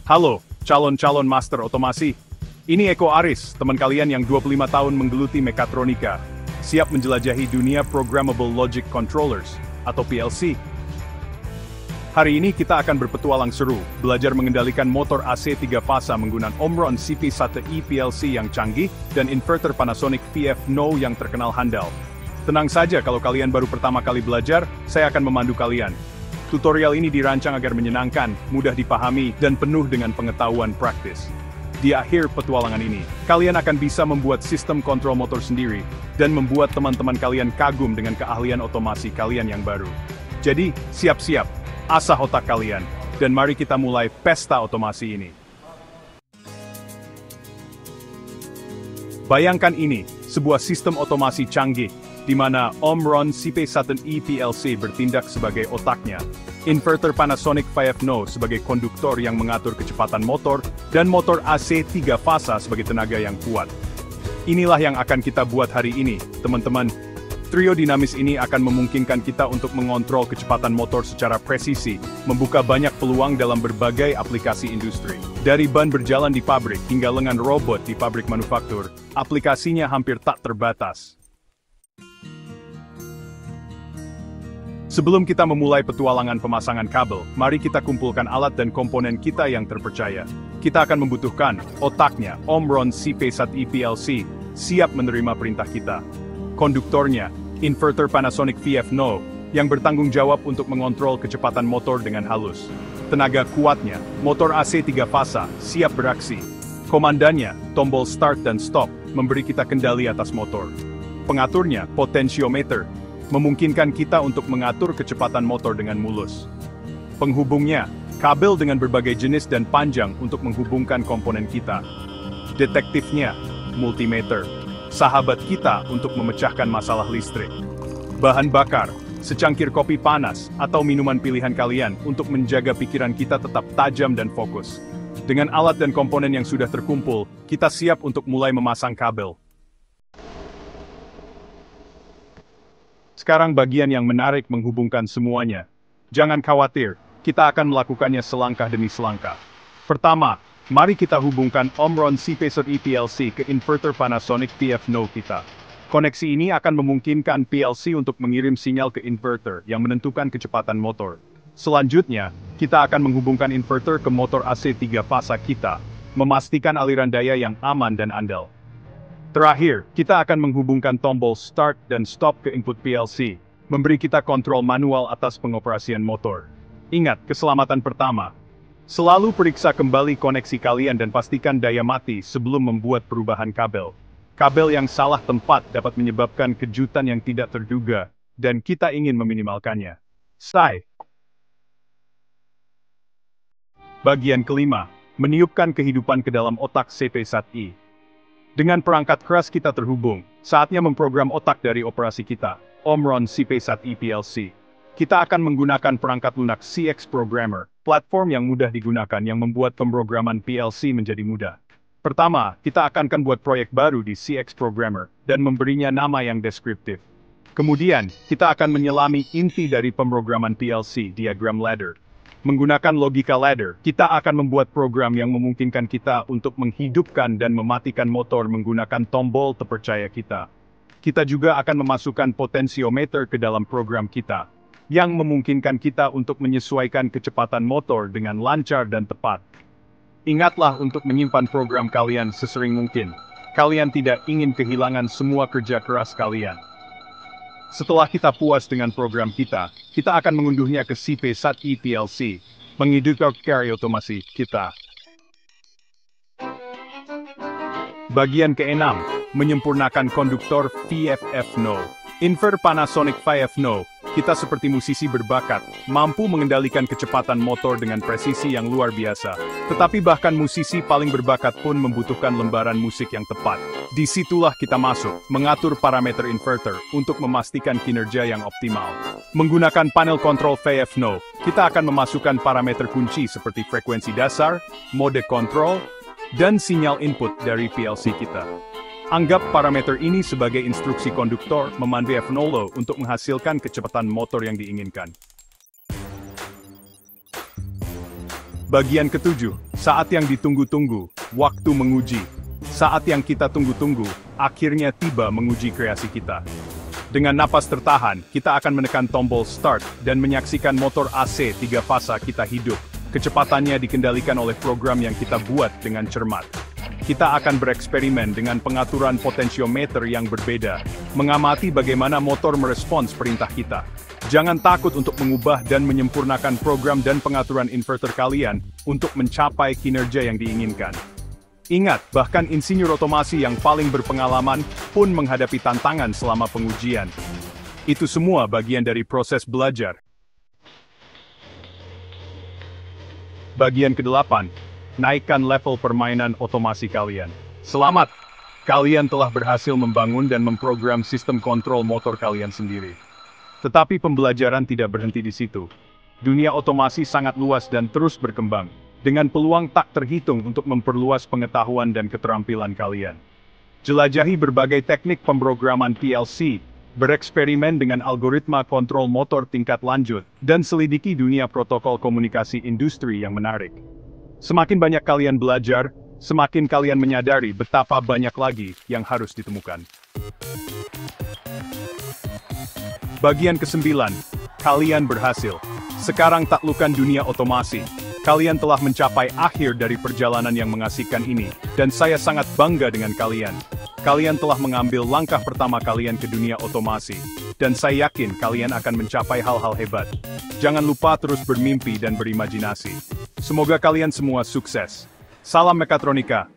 Halo, calon-calon master otomasi. Ini Eko Aris, teman kalian yang 25 tahun menggeluti mekatronika. Siap menjelajahi dunia Programmable Logic Controllers, atau PLC. Hari ini kita akan berpetualang seru, belajar mengendalikan motor AC 3 fasa menggunakan Omron CP1E PLC yang canggih, dan inverter Panasonic VF-No yang terkenal handal. Tenang saja kalau kalian baru pertama kali belajar, saya akan memandu kalian. Tutorial ini dirancang agar menyenangkan, mudah dipahami, dan penuh dengan pengetahuan praktis. Di akhir petualangan ini, kalian akan bisa membuat sistem kontrol motor sendiri, dan membuat teman-teman kalian kagum dengan keahlian otomasi kalian yang baru. Jadi, siap-siap, asah otak kalian, dan mari kita mulai pesta otomasi ini. Bayangkan ini, sebuah sistem otomasi canggih, di mana Omron CP1E PLC bertindak sebagai otaknya, inverter Panasonic VF-No sebagai konduktor yang mengatur kecepatan motor, dan motor AC 3 fasa sebagai tenaga yang kuat. Inilah yang akan kita buat hari ini, teman-teman. Trio dinamis ini akan memungkinkan kita untuk mengontrol kecepatan motor secara presisi, membuka banyak peluang dalam berbagai aplikasi industri. Dari ban berjalan di pabrik hingga lengan robot di pabrik manufaktur, aplikasinya hampir tak terbatas. Sebelum kita memulai petualangan pemasangan kabel, mari kita kumpulkan alat dan komponen kita yang terpercaya. Kita akan membutuhkan otaknya, Omron CP1E PLC, siap menerima perintah kita. Konduktornya, inverter Panasonic VF-No, yang bertanggung jawab untuk mengontrol kecepatan motor dengan halus. Tenaga kuatnya, motor AC 3 fasa, siap beraksi. Komandannya, tombol start dan stop, memberi kita kendali atas motor. Pengaturnya, potentiometer, memungkinkan kita untuk mengatur kecepatan motor dengan mulus. Penghubungnya, kabel dengan berbagai jenis dan panjang untuk menghubungkan komponen kita. Detektifnya, multimeter, sahabat kita untuk memecahkan masalah listrik. Bahan bakar, secangkir kopi panas atau minuman pilihan kalian untuk menjaga pikiran kita tetap tajam dan fokus. Dengan alat dan komponen yang sudah terkumpul, kita siap untuk mulai memasang kabel. Sekarang bagian yang menarik menghubungkan semuanya. Jangan khawatir, kita akan melakukannya selangkah demi selangkah. Pertama, mari kita hubungkan Omron CP1E PLC ke inverter Panasonic VF-No kita. Koneksi ini akan memungkinkan PLC untuk mengirim sinyal ke inverter yang menentukan kecepatan motor. Selanjutnya, kita akan menghubungkan inverter ke motor AC 3 fasa kita, memastikan aliran daya yang aman dan andal. Terakhir, kita akan menghubungkan tombol start dan stop ke input PLC, memberi kita kontrol manual atas pengoperasian motor. Ingat, keselamatan pertama. Selalu periksa kembali koneksi kalian dan pastikan daya mati sebelum membuat perubahan kabel. Kabel yang salah tempat dapat menyebabkan kejutan yang tidak terduga, dan kita ingin meminimalkannya. Bagian kelima, meniupkan kehidupan ke dalam otak CP1E. Dengan perangkat keras kita terhubung, saatnya memprogram otak dari operasi kita, Omron CP1E PLC. Kita akan menggunakan perangkat lunak CX Programmer, platform yang mudah digunakan yang membuat pemrograman PLC menjadi mudah. Pertama, kita akan buat proyek baru di CX Programmer, dan memberinya nama yang deskriptif. Kemudian, kita akan menyelami inti dari pemrograman PLC, diagram ladder. Menggunakan logika ladder, kita akan membuat program yang memungkinkan kita untuk menghidupkan dan mematikan motor menggunakan tombol terpercaya kita. Kita juga akan memasukkan potentiometer ke dalam program kita, yang memungkinkan kita untuk menyesuaikan kecepatan motor dengan lancar dan tepat. Ingatlah untuk menyimpan program kalian sesering mungkin. Kalian tidak ingin kehilangan semua kerja keras kalian. Setelah kita puas dengan program kita akan mengunduhnya ke CP1E PLC, menghidupkan carry otomasi kita. Bagian keenam, menyempurnakan konduktor VF-No. Inverter Panasonic VF-No, kita seperti musisi berbakat, mampu mengendalikan kecepatan motor dengan presisi yang luar biasa. Tetapi bahkan musisi paling berbakat pun membutuhkan lembaran musik yang tepat. Disitulah kita masuk, mengatur parameter inverter untuk memastikan kinerja yang optimal. Menggunakan panel kontrol VF-No, kita akan memasukkan parameter kunci seperti frekuensi dasar, mode kontrol, dan sinyal input dari PLC kita. Anggap parameter ini sebagai instruksi konduktor memandu VF-No untuk menghasilkan kecepatan motor yang diinginkan. Bagian ketujuh, Saat yang ditunggu-tunggu, waktu menguji. Saat yang kita tunggu-tunggu, akhirnya tiba menguji kreasi kita. Dengan napas tertahan, kita akan menekan tombol start dan menyaksikan motor AC 3 fasa kita hidup. Kecepatannya dikendalikan oleh program yang kita buat dengan cermat. Kita akan bereksperimen dengan pengaturan potensiometer yang berbeda, mengamati bagaimana motor merespons perintah kita. Jangan takut untuk mengubah dan menyempurnakan program dan pengaturan inverter kalian untuk mencapai kinerja yang diinginkan. Ingat, bahkan insinyur otomasi yang paling berpengalaman pun menghadapi tantangan selama pengujian. Itu semua bagian dari proses belajar. Bagian ke-8, naikkan level permainan otomasi kalian. Selamat! Kalian telah berhasil membangun dan memprogram sistem kontrol motor kalian sendiri. Tetapi pembelajaran tidak berhenti di situ. Dunia otomasi sangat luas dan terus berkembang, dengan peluang tak terhitung untuk memperluas pengetahuan dan keterampilan kalian. Jelajahi berbagai teknik pemrograman PLC, bereksperimen dengan algoritma kontrol motor tingkat lanjut, dan selidiki dunia protokol komunikasi industri yang menarik. Semakin banyak kalian belajar, semakin kalian menyadari betapa banyak lagi yang harus ditemukan. Bagian ke-9, kalian berhasil. Sekarang taklukkan dunia otomasi. Kalian telah mencapai akhir dari perjalanan yang mengasihkan ini, dan saya sangat bangga dengan kalian. Kalian telah mengambil langkah pertama kalian ke dunia otomasi, dan saya yakin kalian akan mencapai hal-hal hebat. Jangan lupa terus bermimpi dan berimajinasi. Semoga kalian semua sukses. Salam Mekatronika.